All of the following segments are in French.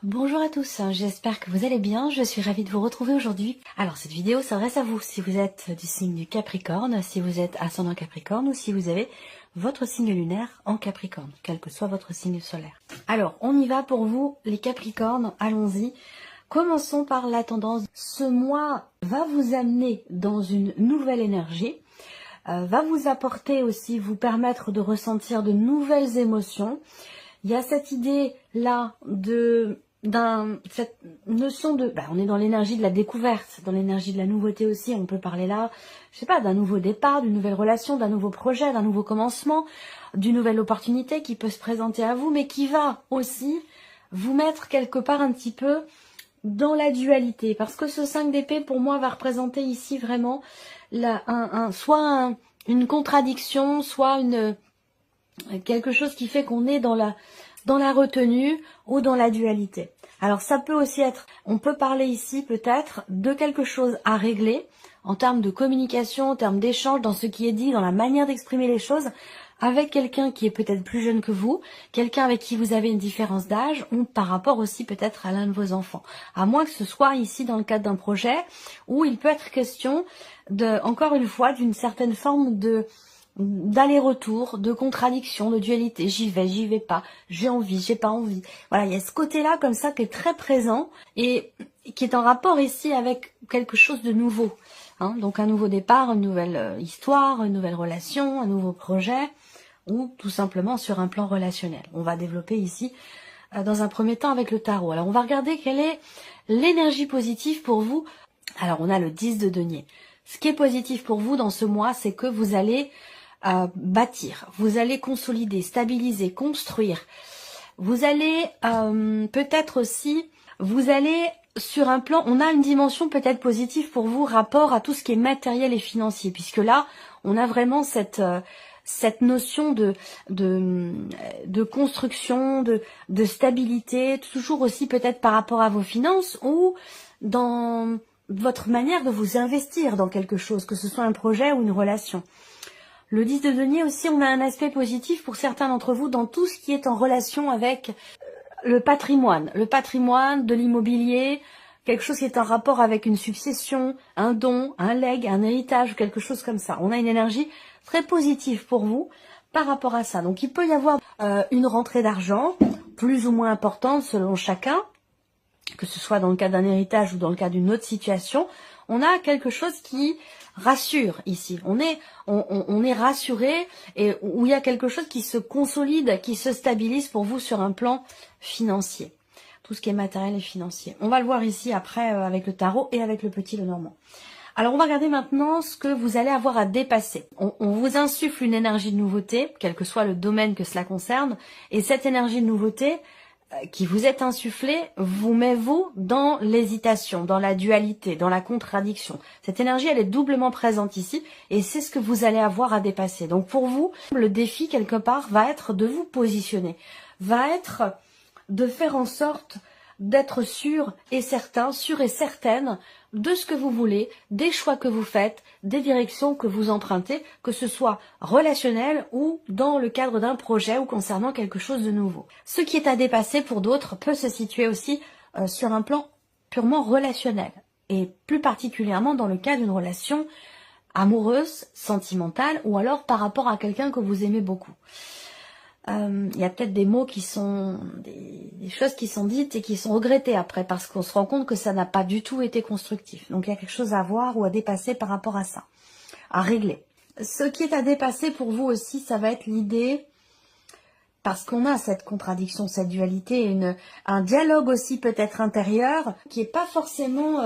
Bonjour à tous, j'espère que vous allez bien, je suis ravie de vous retrouver aujourd'hui. Alors cette vidéo s'adresse à vous si vous êtes du signe du Capricorne, si vous êtes ascendant Capricorne ou si vous avez votre signe lunaire en Capricorne, quel que soit votre signe solaire. Alors on y va pour vous les Capricornes, allons-y. Commençons par la tendance. Ce mois va vous amener dans une nouvelle énergie, va vous apporter aussi, vous permettre de ressentir de nouvelles émotions. Il y a cette idée-là cette notion de, on est dans l'énergie de la découverte, dans l'énergie de la nouveauté aussi, on peut parler là, je sais pas, d'un nouveau départ, d'une nouvelle relation, d'un nouveau projet, d'un nouveau commencement, d'une nouvelle opportunité qui peut se présenter à vous, mais qui va aussi vous mettre quelque part un petit peu dans la dualité, parce que ce 5 d'épée pour moi va représenter ici vraiment soit une contradiction, soit quelque chose qui fait qu'on est dans la retenue ou dans la dualité. Alors ça peut aussi être, on peut parler ici peut-être de quelque chose à régler en termes de communication, en termes d'échange, dans ce qui est dit, dans la manière d'exprimer les choses, avec quelqu'un qui est peut-être plus jeune que vous, quelqu'un avec qui vous avez une différence d'âge, ou par rapport aussi peut-être à l'un de vos enfants. À moins que ce soit ici dans le cadre d'un projet, où il peut être question encore une fois, d'une certaine forme d'aller-retour, de contradiction, de dualité, j'y vais pas, j'ai envie, j'ai pas envie. Voilà, il y a ce côté-là comme ça qui est très présent et qui est en rapport ici avec quelque chose de nouveau. Donc un nouveau départ, une nouvelle histoire, une nouvelle relation, un nouveau projet, ou tout simplement sur un plan relationnel. On va développer ici dans un premier temps avec le tarot. Alors on va regarder quelle est l'énergie positive pour vous. Alors on a le 10 de denier. Ce qui est positif pour vous dans ce mois, c'est que vous allez bâtir, vous allez consolider, stabiliser, construire. Vous allez peut-être aussi, vous allez sur un plan, on a une dimension peut-être positive pour vous, rapport à tout ce qui est matériel et financier, puisque là, on a vraiment cette notion de construction, de stabilité, toujours aussi peut-être par rapport à vos finances ou dans votre manière de vous investir dans quelque chose, que ce soit un projet ou une relation. Le 10 de denier aussi, on a un aspect positif pour certains d'entre vous dans tout ce qui est en relation avec le patrimoine de l'immobilier, quelque chose qui est en rapport avec une succession, un don, un legs, un héritage, quelque chose comme ça. On a une énergie très positive pour vous par rapport à ça. Donc il peut y avoir une rentrée d'argent, plus ou moins importante selon chacun, que ce soit dans le cas d'un héritage ou dans le cas d'une autre situation. On a quelque chose qui rassure ici. On est rassuré et où il y a quelque chose qui se consolide, qui se stabilise pour vous sur un plan financier. Tout ce qui est matériel et financier. On va le voir ici après avec le tarot et avec le petit Lenormand. Alors on va regarder maintenant ce que vous allez avoir à dépasser. On vous insuffle une énergie de nouveauté, quel que soit le domaine que cela concerne, et cette énergie de nouveauté qui vous est insufflée vous met vous dans l'hésitation, dans la dualité, dans la contradiction. Cette énergie, elle est doublement présente ici et c'est ce que vous allez avoir à dépasser. Donc pour vous, le défi quelque part va être de vous positionner, va être de faire en sorte d'être sûr et certain, sûr et certaine de ce que vous voulez, des choix que vous faites, des directions que vous empruntez, que ce soit relationnel ou dans le cadre d'un projet ou concernant quelque chose de nouveau. Ce qui est à dépasser pour d'autres peut se situer aussi sur un plan purement relationnel et plus particulièrement dans le cas d'une relation amoureuse, sentimentale ou alors par rapport à quelqu'un que vous aimez beaucoup. Il y a peut-être des mots qui sont, des choses qui sont dites et qui sont regrettées après parce qu'on se rend compte que ça n'a pas du tout été constructif. Donc il y a quelque chose à voir ou à dépasser par rapport à ça, à régler. Ce qui est à dépasser pour vous aussi, ça va être l'idée, parce qu'on a cette contradiction, cette dualité, un dialogue aussi peut-être intérieur qui est pas forcément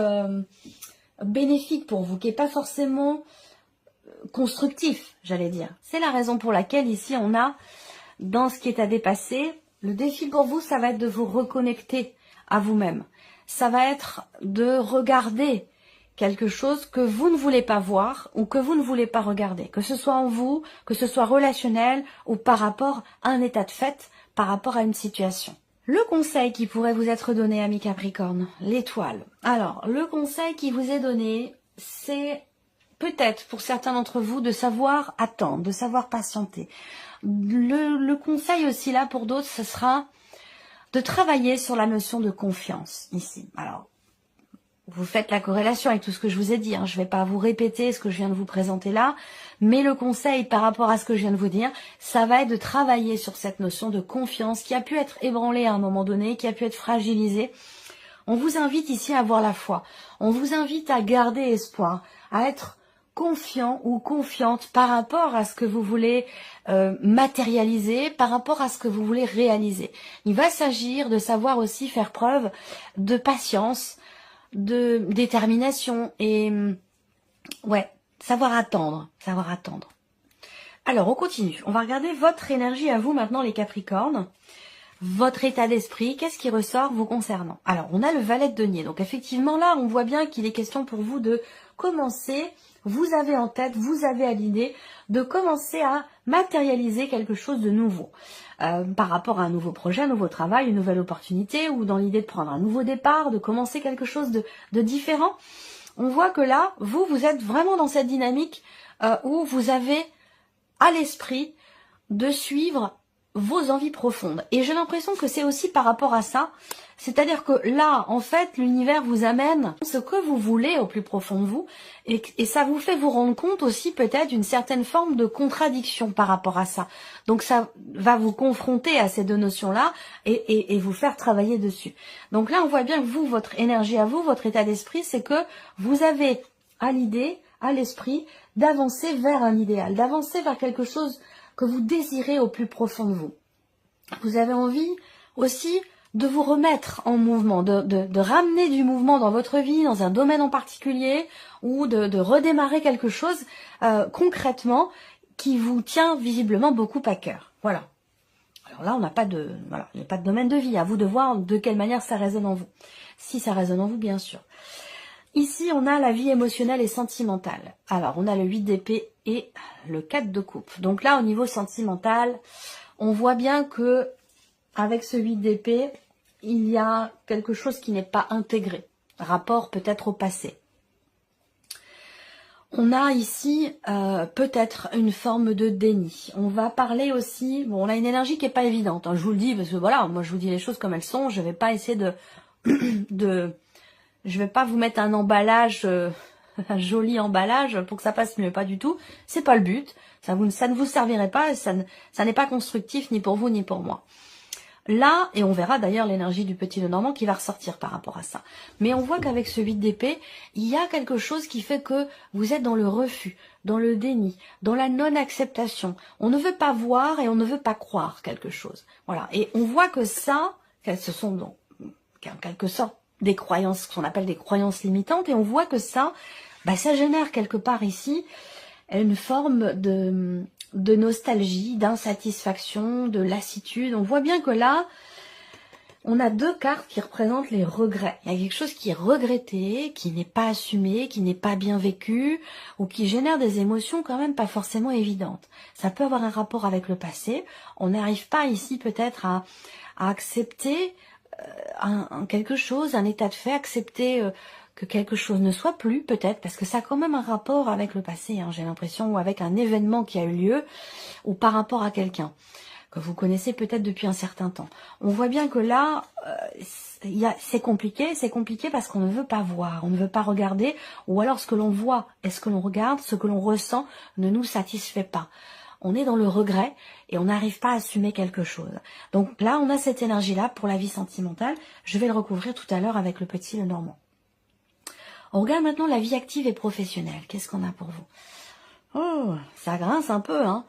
bénéfique pour vous, qui est pas forcément constructif, j'allais dire. C'est la raison pour laquelle ici on a dans ce qui est à dépasser, le défi pour vous, ça va être de vous reconnecter à vous-même. Ça va être de regarder quelque chose que vous ne voulez pas voir ou que vous ne voulez pas regarder. Que ce soit en vous, que ce soit relationnel ou par rapport à un état de fait, par rapport à une situation. Le conseil qui pourrait vous être donné, amis Capricorne, l'étoile. Alors, le conseil qui vous est donné, c'est peut-être pour certains d'entre vous de savoir attendre, de savoir patienter. Le conseil aussi là pour d'autres, ce sera de travailler sur la notion de confiance ici. Alors, vous faites la corrélation avec tout ce que je vous ai dit, hein. Je ne vais pas vous répéter ce que je viens de vous présenter là, mais le conseil par rapport à ce que je viens de vous dire, ça va être de travailler sur cette notion de confiance qui a pu être ébranlée à un moment donné, qui a pu être fragilisée. On vous invite ici à avoir la foi, on vous invite à garder espoir, à être confiant ou confiante par rapport à ce que vous voulez matérialiser, par rapport à ce que vous voulez réaliser. Il va s'agir de savoir aussi faire preuve de patience, de détermination et ouais, savoir attendre, savoir attendre. Alors, on continue. On va regarder votre énergie à vous maintenant, les Capricornes. Votre état d'esprit, qu'est-ce qui ressort vous concernant? Alors, on a le valet de denier. Donc, effectivement, là, on voit bien qu'il est question pour vous de commencer. Vous avez en tête, vous avez à l'idée de commencer à matérialiser quelque chose de nouveau. Par rapport à un nouveau projet, un nouveau travail, une nouvelle opportunité, ou dans l'idée de prendre un nouveau départ, de commencer quelque chose de différent. On voit que là, vous êtes vraiment dans cette dynamique où vous avez à l'esprit de suivre vos envies profondes. Et j'ai l'impression que c'est aussi par rapport à ça, c'est-à-dire que là, en fait, l'univers vous amène ce que vous voulez au plus profond de vous, et ça vous fait vous rendre compte aussi peut-être d'une certaine forme de contradiction par rapport à ça. Donc ça va vous confronter à ces deux notions-là et vous faire travailler dessus. Donc là, on voit bien que vous, votre énergie à vous, votre état d'esprit, c'est que vous avez à l'idée, à l'esprit, d'avancer vers un idéal, d'avancer vers quelque chose que vous désirez au plus profond de vous. Vous avez envie aussi de vous remettre en mouvement, de ramener du mouvement dans votre vie, dans un domaine en particulier, ou de redémarrer quelque chose concrètement qui vous tient visiblement beaucoup à cœur. Voilà. Alors là, on n'a pas de, voilà, il n'y a pas de domaine de vie. À vous de voir de quelle manière ça résonne en vous. Si ça résonne en vous, bien sûr. Ici, on a la vie émotionnelle et sentimentale. Alors, on a le 8 d'épée et le 4 de coupe. Donc là, au niveau sentimental, on voit bien que avec ce 8 d'épée, il y a quelque chose qui n'est pas intégré. Rapport peut-être au passé. On a ici peut-être une forme de déni. On va parler aussi, bon, on a une énergie qui n'est pas évidente. Hein, je vous le dis parce que voilà, moi je vous dis les choses comme elles sont. Je ne vais pas essayer je vais pas vous mettre un emballage, un joli emballage pour que ça passe mieux, pas du tout. C'est pas le but. Ça ne vous servirait pas, ça n'est pas constructif ni pour vous ni pour moi. Là, et on verra d'ailleurs l'énergie du petit Lenormand qui va ressortir par rapport à ça. Mais on voit qu'avec ce 8 d'épée, il y a quelque chose qui fait que vous êtes dans le refus, dans le déni, dans la non-acceptation. On ne veut pas voir et on ne veut pas croire quelque chose. Voilà. Et on voit que ça, ce sont donc, en quelque sorte, des croyances, ce qu'on appelle des croyances limitantes, et on voit que ça, ça génère quelque part ici une forme de nostalgie, d'insatisfaction, de lassitude. On voit bien que là, on a deux cartes qui représentent les regrets. Il y a quelque chose qui est regretté, qui n'est pas assumé, qui n'est pas bien vécu, ou qui génère des émotions quand même pas forcément évidentes. Ça peut avoir un rapport avec le passé. On n'arrive pas ici peut-être à accepter quelque chose, un état de fait, accepter que quelque chose ne soit plus, peut-être, parce que ça a quand même un rapport avec le passé, hein, j'ai l'impression, ou avec un événement qui a eu lieu, ou par rapport à quelqu'un que vous connaissez peut-être depuis un certain temps. On voit bien que là, c'est compliqué parce qu'on ne veut pas voir, on ne veut pas regarder, ou alors ce que l'on voit et ce que l'on regarde, ce que l'on ressent ne nous satisfait pas. On est dans le regret et on n'arrive pas à assumer quelque chose. Donc là, on a cette énergie-là pour la vie sentimentale. Je vais le recouvrir tout à l'heure avec le petit Lenormand. On regarde maintenant la vie active et professionnelle. Qu'est-ce qu'on a pour vous? Oh, ça grince un peu, hein.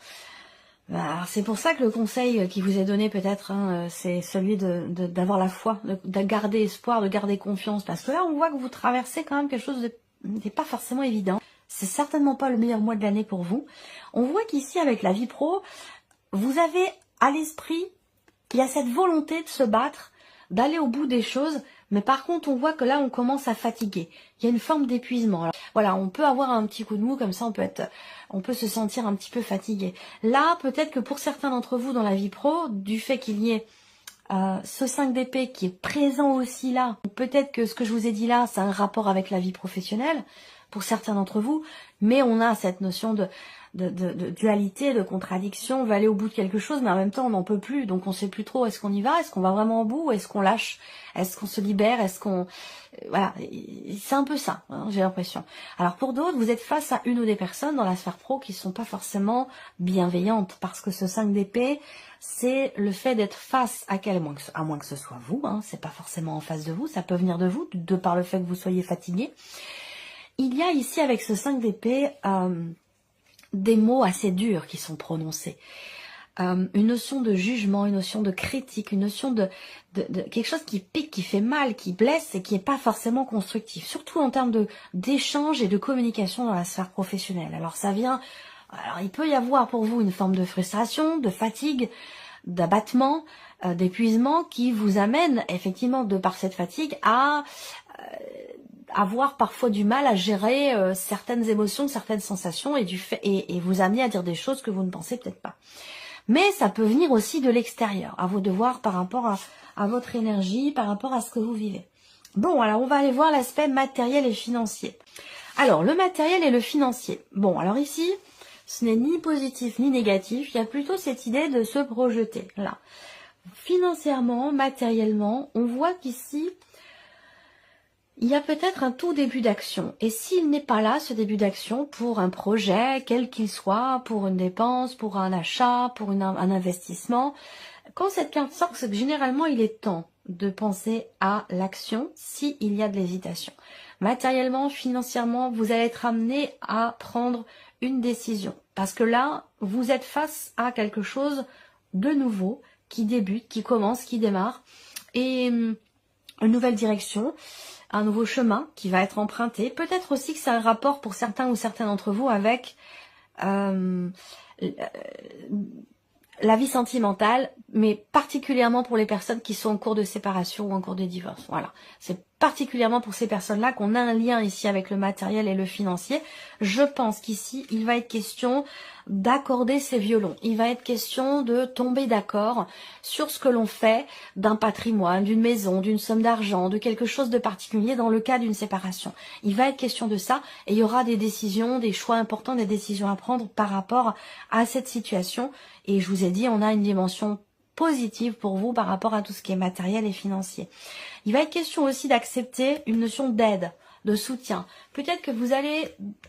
Alors, c'est pour ça que le conseil qui vous est donné peut-être, hein, c'est celui d'avoir la foi, de garder espoir, de garder confiance. Parce que là, on voit que vous traversez quand même quelque chose de n'est pas forcément évident. C'est certainement pas le meilleur mois de l'année pour vous. On voit qu'ici, avec la vie pro, vous avez à l'esprit, il y a cette volonté de se battre, d'aller au bout des choses, mais par contre, on voit que là, on commence à fatiguer. Il y a une forme d'épuisement. Voilà, on peut avoir un petit coup de mou, comme ça, on peut se sentir un petit peu fatigué. Là, peut-être que pour certains d'entre vous dans la vie pro, du fait qu'il y ait ce 5 d'épée qui est présent aussi là, peut-être que ce que je vous ai dit là, c'est un rapport avec la vie professionnelle, pour certains d'entre vous, mais on a cette notion de dualité, de contradiction. On veut aller au bout de quelque chose, mais en même temps, on n'en peut plus. Donc, on sait plus trop, est-ce qu'on y va? Est-ce qu'on va vraiment au bout? Ou est-ce qu'on lâche? Est-ce qu'on se libère? Est-ce qu'on... Voilà, c'est un peu ça, hein, j'ai l'impression. Alors, pour d'autres, vous êtes face à une ou des personnes dans la sphère pro qui sont pas forcément bienveillantes, parce que ce 5 d'épée, c'est le fait d'être face à à moins que ce soit vous, hein, c'est pas forcément en face de vous, ça peut venir de vous, de par le fait que vous soyez fatigué. Il y a ici, avec ce 5 d'épée, des mots assez durs qui sont prononcés. Une notion de jugement, une notion de critique, une notion de quelque chose qui pique, qui fait mal, qui blesse et qui n'est pas forcément constructif, surtout en termes d'échange et de communication dans la sphère professionnelle. Alors ça vient, alors il peut y avoir pour vous une forme de frustration, de fatigue, d'abattement, d'épuisement qui vous amène effectivement de par cette fatigue à avoir parfois du mal à gérer certaines émotions, certaines sensations et vous amener à dire des choses que vous ne pensez peut-être pas. Mais ça peut venir aussi de l'extérieur, à vos devoirs par rapport à votre énergie, par rapport à ce que vous vivez. Bon, alors on va aller voir l'aspect matériel et financier. Alors, le matériel et le financier. Bon, alors ici, ce n'est ni positif ni négatif, il y a plutôt cette idée de se projeter, là. Financièrement, matériellement, on voit qu'ici, il y a peut-être un tout début d'action. Et s'il n'est pas là, ce début d'action, pour un projet, quel qu'il soit, pour une dépense, pour un achat, pour un investissement, quand cette carte sort, c'est que généralement, il est temps de penser à l'action s'il y a de l'hésitation. Matériellement, financièrement, vous allez être amené à prendre une décision. Parce que là, vous êtes face à quelque chose de nouveau, qui débute, qui commence, qui démarre. Et une nouvelle direction, un nouveau chemin qui va être emprunté. Peut-être aussi que c'est un rapport pour certains ou certaines d'entre vous avec la vie sentimentale, mais particulièrement pour les personnes qui sont en cours de séparation ou en cours de divorce. Voilà, c'est particulièrement pour ces personnes-là qu'on a un lien ici avec le matériel et le financier. Je pense qu'ici, il va être question d'accorder ces violons. Il va être question de tomber d'accord sur ce que l'on fait d'un patrimoine, d'une maison, d'une somme d'argent, de quelque chose de particulier dans le cas d'une séparation. Il va être question de ça et il y aura des décisions, des choix importants, des décisions à prendre par rapport à cette situation. Et je vous ai dit, on a une dimension positive pour vous par rapport à tout ce qui est matériel et financier. Il va être question aussi d'accepter une notion d'aide, de soutien. Peut-être que vous allez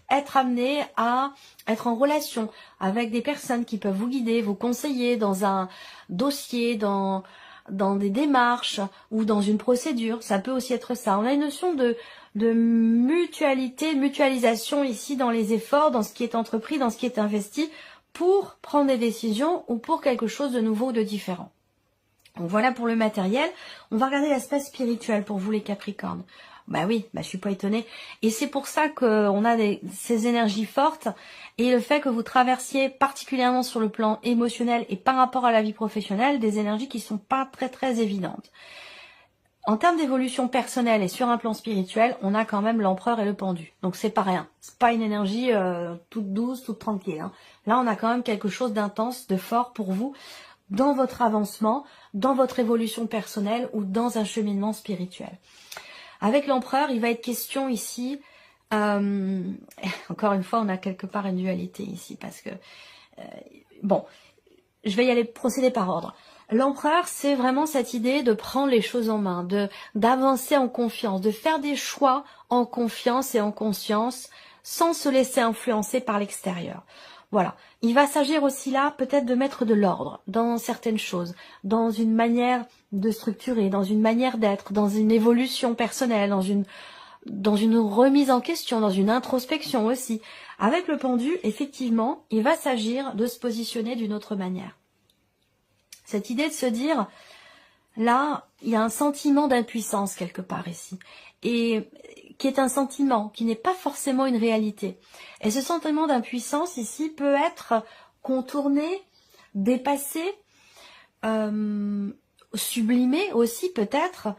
être amené à être en relation avec des personnes qui peuvent vous guider, vous conseiller dans un dossier, dans des démarches ou dans une procédure. Ça peut aussi être ça. On a une notion de mutualité, mutualisation ici dans les efforts, dans ce qui est entrepris, dans ce qui est investi pour prendre des décisions ou pour quelque chose de nouveau ou de différent. Donc voilà pour le matériel. On va regarder l'aspect spirituel pour vous les Capricornes. Bah oui, je suis pas étonnée. Et c'est pour ça qu'on a ces énergies fortes et le fait que vous traversiez particulièrement sur le plan émotionnel et par rapport à la vie professionnelle, des énergies qui sont pas très très évidentes. En termes d'évolution personnelle et sur un plan spirituel, on a quand même l'empereur et le pendu. Donc c'est pas rien. C'est pas une énergie toute douce, toute tranquille. Hein. Là, on a quand même quelque chose d'intense, de fort pour vous dans votre avancement, dans votre évolution personnelle ou dans un cheminement spirituel. Avec l'empereur, il va être question ici, encore une fois, on a quelque part une dualité ici parce que, bon, je vais y aller procéder par ordre. L'empereur, c'est vraiment cette idée de prendre les choses en main, d'avancer en confiance, de faire des choix en confiance et en conscience, sans se laisser influencer par l'extérieur. Voilà. Il va s'agir aussi là, peut-être de mettre de l'ordre dans certaines choses, dans une manière de structurer, dans une manière d'être, dans une évolution personnelle, dans une remise en question, dans une introspection aussi. Avec le pendu, effectivement, il va s'agir de se positionner d'une autre manière. Cette idée de se dire, là, il y a un sentiment d'impuissance quelque part ici, et qui est un sentiment, qui n'est pas forcément une réalité. Et ce sentiment d'impuissance ici peut être contourné, dépassé, sublimé aussi peut-être,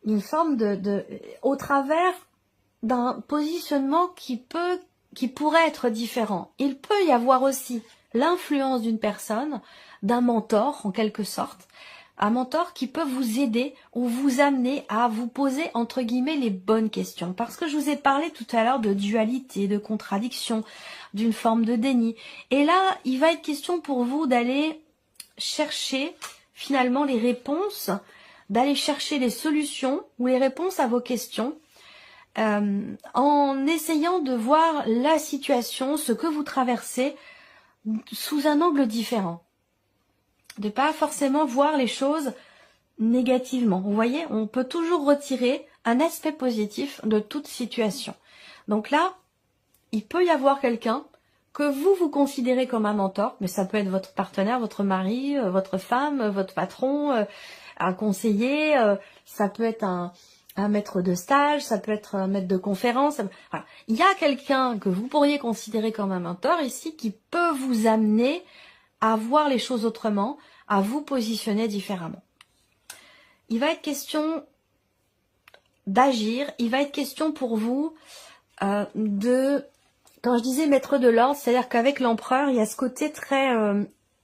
une forme au travers d'un positionnement qui pourrait être différent. Il peut y avoir aussi l'influence d'une personne, d'un mentor en quelque sorte, un mentor qui peut vous aider ou vous amener à vous poser entre guillemets les bonnes questions. Parce que je vous ai parlé tout à l'heure de dualité, de contradiction, d'une forme de déni. Et là, il va être question pour vous d'aller chercher finalement les réponses, d'aller chercher les solutions ou les réponses à vos questions en essayant de voir la situation, ce que vous traversez sous un angle différent. De pas forcément voir les choses négativement. Vous voyez, on peut toujours retirer un aspect positif de toute situation. Donc là, il peut y avoir quelqu'un que vous considérez comme un mentor, mais ça peut être votre partenaire, votre mari, votre femme, votre patron, un conseiller, ça peut être un maître de stage, ça peut être un maître de conférence. Voilà. Il y a quelqu'un que vous pourriez considérer comme un mentor ici qui peut vous amener à voir les choses autrement, à vous positionner différemment. Il va être question d'agir, il va être question pour vous quand je disais maître de l'ordre, c'est-à-dire qu'avec l'empereur, il y a ce côté très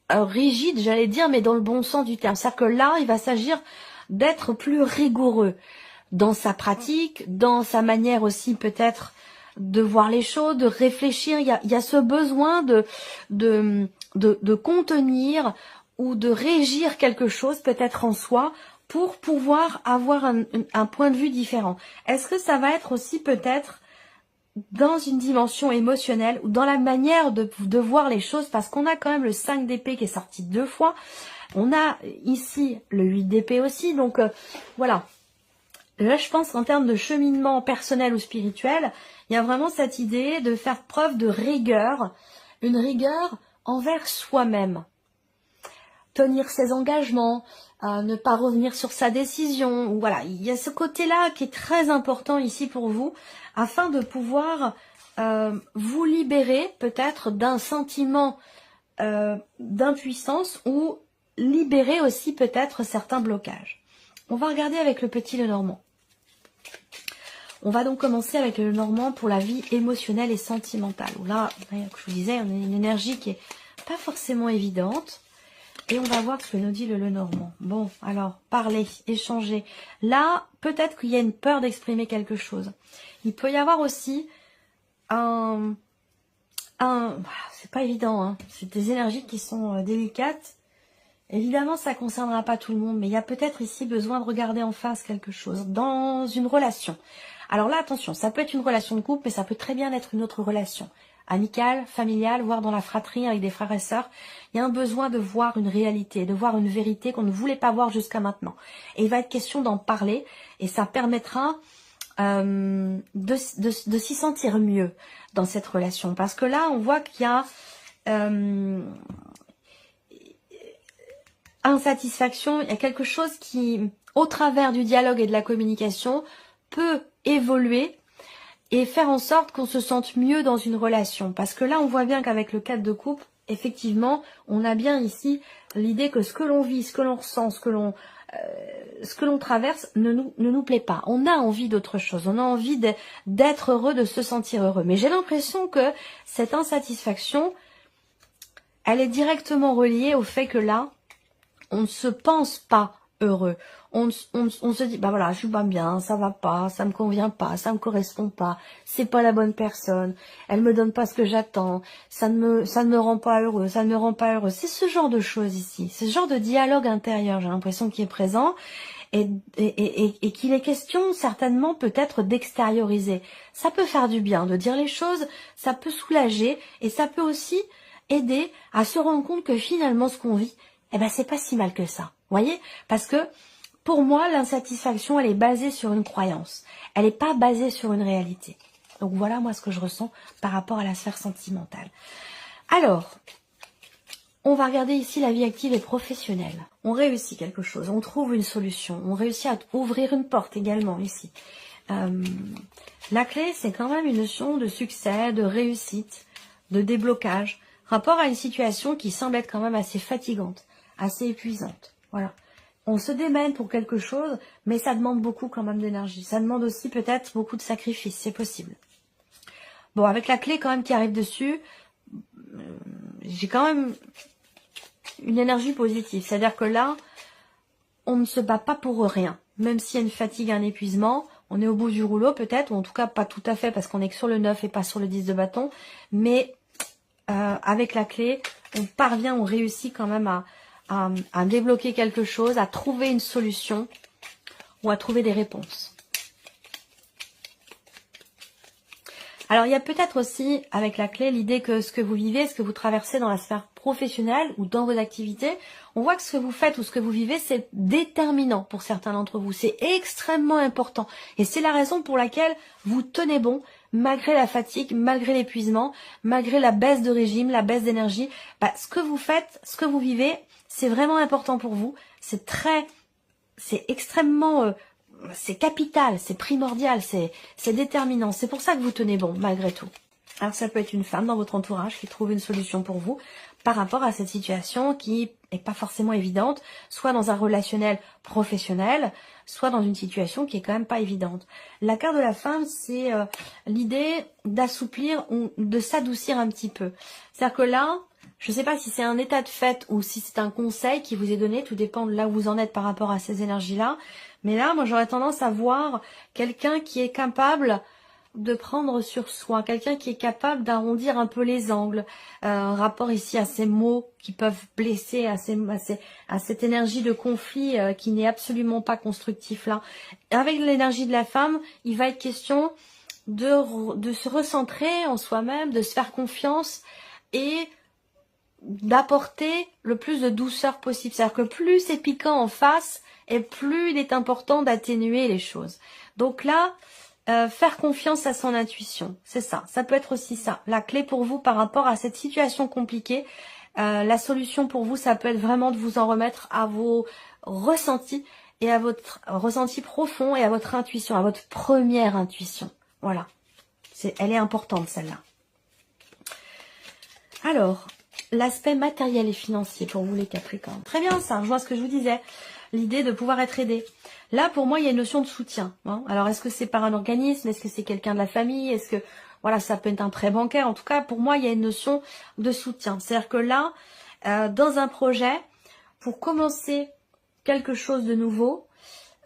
rigide, j'allais dire, mais dans le bon sens du terme. C'est-à-dire que là, il va s'agir d'être plus rigoureux dans sa pratique, dans sa manière aussi peut-être de voir les choses, de réfléchir. Il y a ce besoin de contenir ou de régir quelque chose peut-être en soi pour pouvoir avoir un point de vue différent. Est-ce que ça va être aussi peut-être dans une dimension émotionnelle ou dans la manière de voir les choses, parce qu'on a quand même le 5 d'épée qui est sorti 2 fois. On a ici le 8 d'épée aussi. Donc voilà. Là, je pense qu'en termes de cheminement personnel ou spirituel, il y a vraiment cette idée de faire preuve de rigueur, une rigueur envers soi-même. Tenir ses engagements, ne pas revenir sur sa décision. Voilà, il y a ce côté-là qui est très important ici pour vous, afin de pouvoir vous libérer peut-être d'un sentiment d'impuissance ou libérer aussi peut-être certains blocages. On va regarder avec le petit Lenormand. On va donc commencer avec le Lenormand pour la vie émotionnelle et sentimentale. Là, je vous disais, on a une énergie qui est pas forcément évidente. Et on va voir ce que nous dit le Lenormand. Bon, alors, parler, échanger. Là, peut-être qu'il y a une peur d'exprimer quelque chose. Il peut y avoir aussi c'est pas évident, hein. C'est des énergies qui sont délicates. Évidemment, ça ne concernera pas tout le monde, mais il y a peut-être ici besoin de regarder en face quelque chose, dans une relation. Alors là, attention, ça peut être une relation de couple, mais ça peut très bien être une autre relation. Amicale, familiale, voire dans la fratrie avec des frères et sœurs. Il y a un besoin de voir une réalité, de voir une vérité qu'on ne voulait pas voir jusqu'à maintenant. Et il va être question d'en parler, et ça permettra de s'y sentir mieux dans cette relation. Parce que là, on voit qu'il y a insatisfaction, il y a quelque chose qui, au travers du dialogue et de la communication, peut évoluer et faire en sorte qu'on se sente mieux dans une relation. Parce que là, on voit bien qu'avec le cadre de couple, effectivement, on a bien ici l'idée que ce que l'on vit, ce que l'on ressent, ce que l'on traverse ne nous plaît pas. On a envie d'autre chose, on a envie d'être heureux, de se sentir heureux. Mais j'ai l'impression que cette insatisfaction, elle est directement reliée au fait que là, on ne se pense pas heureux. On se dit, bah voilà, je suis pas bien, ça va pas, ça me convient pas, ça me correspond pas, c'est pas la bonne personne, elle me donne pas ce que j'attends, ça ne me rend pas heureux, ça ne me rend pas heureux. C'est ce genre de choses ici, c'est ce genre de dialogue intérieur, j'ai l'impression qu'il est présent et qu'il est question certainement peut-être d'extérioriser. Ça peut faire du bien de dire les choses, ça peut soulager et ça peut aussi aider à se rendre compte que finalement ce qu'on vit, eh ben c'est pas si mal que ça. Voyez, parce que pour moi, l'insatisfaction, elle est basée sur une croyance. Elle n'est pas basée sur une réalité. Donc voilà, moi, ce que je ressens par rapport à la sphère sentimentale. Alors, on va regarder ici la vie active et professionnelle. On réussit quelque chose, on trouve une solution, on réussit à ouvrir une porte également ici. La clé, c'est quand même une notion de succès, de réussite, de déblocage, rapport à une situation qui semble être quand même assez fatigante, assez épuisante. Voilà. On se démène pour quelque chose, mais ça demande beaucoup quand même d'énergie. Ça demande aussi peut-être beaucoup de sacrifices, c'est possible. Bon, avec la clé quand même qui arrive dessus, j'ai quand même une énergie positive. C'est-à-dire que là, on ne se bat pas pour rien. Même s'il y a une fatigue, un épuisement, on est au bout du rouleau peut-être, ou en tout cas pas tout à fait parce qu'on est que sur le 9 et pas sur le 10 de bâton. Mais avec la clé, on parvient, on réussit quand même à débloquer quelque chose, à trouver une solution ou à trouver des réponses. Alors, il y a peut-être aussi, avec la clé, l'idée que ce que vous vivez, ce que vous traversez dans la sphère professionnelle ou dans vos activités, on voit que ce que vous faites ou ce que vous vivez, c'est déterminant pour certains d'entre vous. C'est extrêmement important. Et c'est la raison pour laquelle vous tenez bon, malgré la fatigue, malgré l'épuisement, malgré la baisse de régime, la baisse d'énergie. Ce que vous faites, ce que vous vivez, c'est vraiment important pour vous. C'est extrêmement... c'est capital, c'est primordial, c'est déterminant. C'est pour ça que vous tenez bon, malgré tout. Alors ça peut être une femme dans votre entourage qui trouve une solution pour vous par rapport à cette situation qui n'est pas forcément évidente, soit dans un relationnel professionnel, soit dans une situation qui est quand même pas évidente. La carte de la femme, c'est l'idée d'assouplir ou de s'adoucir un petit peu. C'est-à-dire que là, je ne sais pas si c'est un état de fait ou si c'est un conseil qui vous est donné, tout dépend de là où vous en êtes par rapport à ces énergies-là. Mais là, moi, j'aurais tendance à voir quelqu'un qui est capable de prendre sur soi, quelqu'un qui est capable d'arrondir un peu les angles, rapport ici à ces mots qui peuvent blesser, à cette énergie de conflit qui n'est absolument pas constructif là. Avec l'énergie de la femme, il va être question de se recentrer en soi-même, de se faire confiance et d'apporter le plus de douceur possible. C'est-à-dire que plus c'est piquant en face, et plus il est important d'atténuer les choses. Donc là, faire confiance à son intuition, c'est ça. Ça peut être aussi ça. La clé pour vous par rapport à cette situation compliquée, la solution pour vous, ça peut être vraiment de vous en remettre à vos ressentis et à votre ressenti profond et à votre intuition, à votre première intuition. Voilà. Elle est importante celle-là. Alors, l'aspect matériel et financier pour vous les Capricornes. Très bien ça, je vois ce que je vous disais. L'idée de pouvoir être aidé. Là, pour moi, il y a une notion de soutien. Hein. Alors, est-ce que c'est par un organisme? Est-ce que c'est quelqu'un de la famille? Est-ce que, voilà, ça peut être un prêt bancaire? En tout cas, pour moi, il y a une notion de soutien. C'est-à-dire que là, dans un projet, pour commencer quelque chose de nouveau,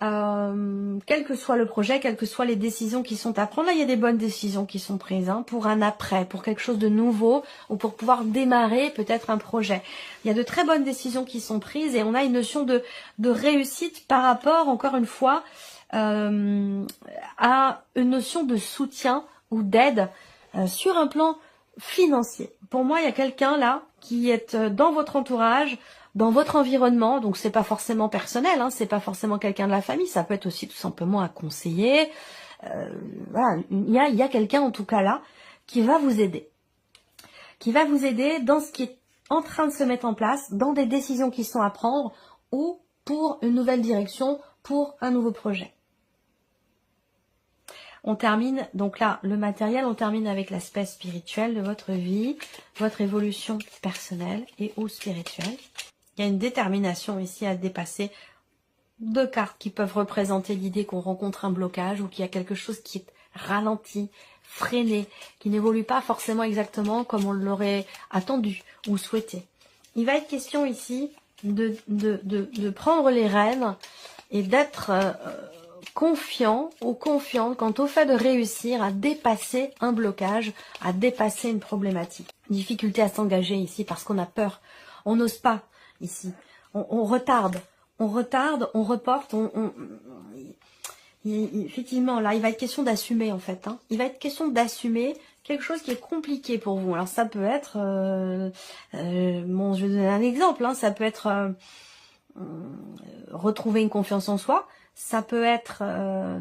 quel que soit le projet, quelles que soient les décisions qui sont à prendre, là, il y a des bonnes décisions qui sont prises hein, pour un après, pour quelque chose de nouveau ou pour pouvoir démarrer peut-être un projet. Il y a de très bonnes décisions qui sont prises et on a une notion de réussite par rapport, encore une fois, à une notion de soutien ou d'aide sur un plan financier. Pour moi, il y a quelqu'un là qui est dans votre entourage, dans votre environnement, donc c'est pas forcément personnel, hein, c'est pas forcément quelqu'un de la famille, ça peut être aussi tout simplement un conseiller. Voilà, il y a quelqu'un en tout cas là qui va vous aider. Qui va vous aider dans ce qui est en train de se mettre en place, dans des décisions qui sont à prendre ou pour une nouvelle direction, pour un nouveau projet. On termine, donc là, le matériel, on termine avec l'aspect spirituel de votre vie, votre évolution personnelle et ou spirituelle. Il y a une détermination ici à dépasser deux cartes qui peuvent représenter l'idée qu'on rencontre un blocage ou qu'il y a quelque chose qui est ralenti, freiné, qui n'évolue pas forcément exactement comme on l'aurait attendu ou souhaité. Il va être question ici de prendre les rênes et d'être confiant ou confiante quant au fait de réussir à dépasser un blocage, à dépasser une problématique. Difficulté à s'engager ici parce qu'on a peur, on n'ose pas. Ici, on retarde, on reporte, effectivement, là, il va être question d'assumer, en fait. Hein. Il va être question d'assumer quelque chose qui est compliqué pour vous. Alors, ça peut être, bon, je vais donner un exemple, hein, ça peut être retrouver une confiance en soi, ça peut être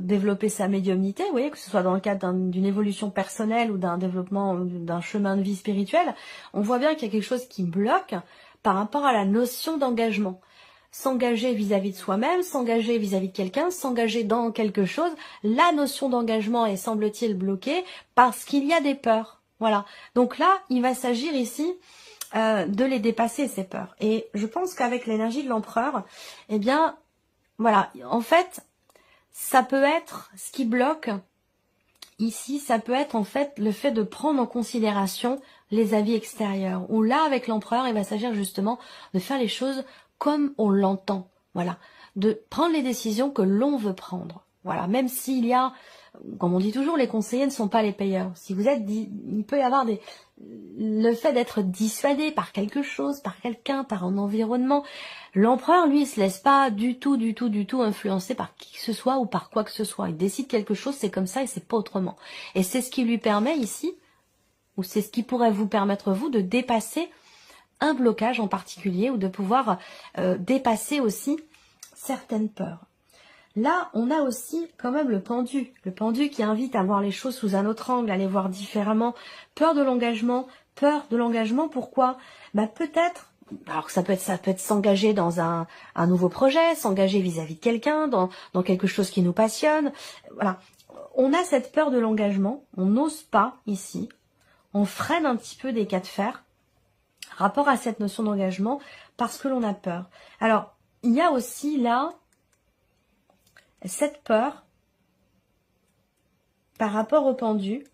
développer sa médiumnité, vous voyez, que ce soit dans le cadre d'une évolution personnelle ou d'un développement, d'un chemin de vie spirituel. On voit bien qu'il y a quelque chose qui bloque par rapport à la notion d'engagement. S'engager vis-à-vis de soi-même, s'engager vis-à-vis de quelqu'un, s'engager dans quelque chose, la notion d'engagement est, semble-t-il, bloquée parce qu'il y a des peurs. Voilà. Donc là, il va s'agir ici de les dépasser, ces peurs. Et je pense qu'avec l'énergie de l'empereur, eh bien, voilà, en fait, ça peut être ce qui bloque ici, ça peut être en fait le fait de prendre en considération les avis extérieurs. Ou là, avec l'empereur, il va s'agir justement de faire les choses comme on l'entend. Voilà, de prendre les décisions que l'on veut prendre. Voilà, même s'il y a, comme on dit toujours, les conseillers ne sont pas les payeurs. Si vous êtes, il peut y avoir le fait d'être dissuadé par quelque chose, par quelqu'un, par un environnement. L'empereur, lui, il se laisse pas du tout influencer par qui que ce soit ou par quoi que ce soit. Il décide quelque chose, c'est comme ça et c'est pas autrement. Et c'est ce qui lui permet ici, ou c'est ce qui pourrait vous permettre, vous, de dépasser un blocage en particulier ou de pouvoir dépasser aussi certaines peurs. Là, on a aussi quand même le pendu qui invite à voir les choses sous un autre angle, à les voir différemment. Peur de l'engagement, pourquoi? Peut-être, alors ça peut être s'engager dans un nouveau projet, s'engager vis-à-vis de quelqu'un, dans quelque chose qui nous passionne. Voilà, on a cette peur de l'engagement, on n'ose pas ici, on freine un petit peu des cas de fer, rapport à cette notion d'engagement, parce que l'on a peur. Alors, il y a aussi là cette peur par rapport au pendu.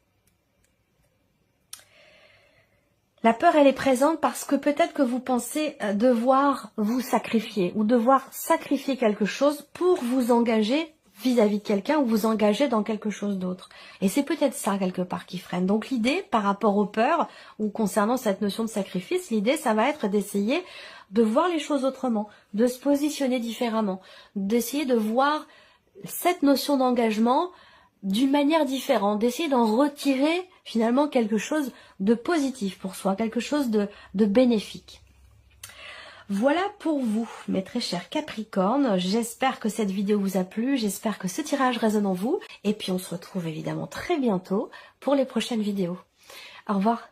La peur, elle est présente parce que peut-être que vous pensez devoir vous sacrifier ou devoir sacrifier quelque chose pour vous engager vis-à-vis de quelqu'un ou vous engager dans quelque chose d'autre. Et c'est peut-être ça quelque part qui freine. Donc l'idée par rapport aux peurs ou concernant cette notion de sacrifice, l'idée ça va être d'essayer de voir les choses autrement, de se positionner différemment, d'essayer de voir cette notion d'engagement d'une manière différente, d'essayer d'en retirer finalement quelque chose de positif pour soi, quelque chose de bénéfique. Voilà pour vous, mes très chers Capricornes. J'espère que cette vidéo vous a plu, j'espère que ce tirage résonne en vous. Et puis on se retrouve évidemment très bientôt pour les prochaines vidéos. Au revoir.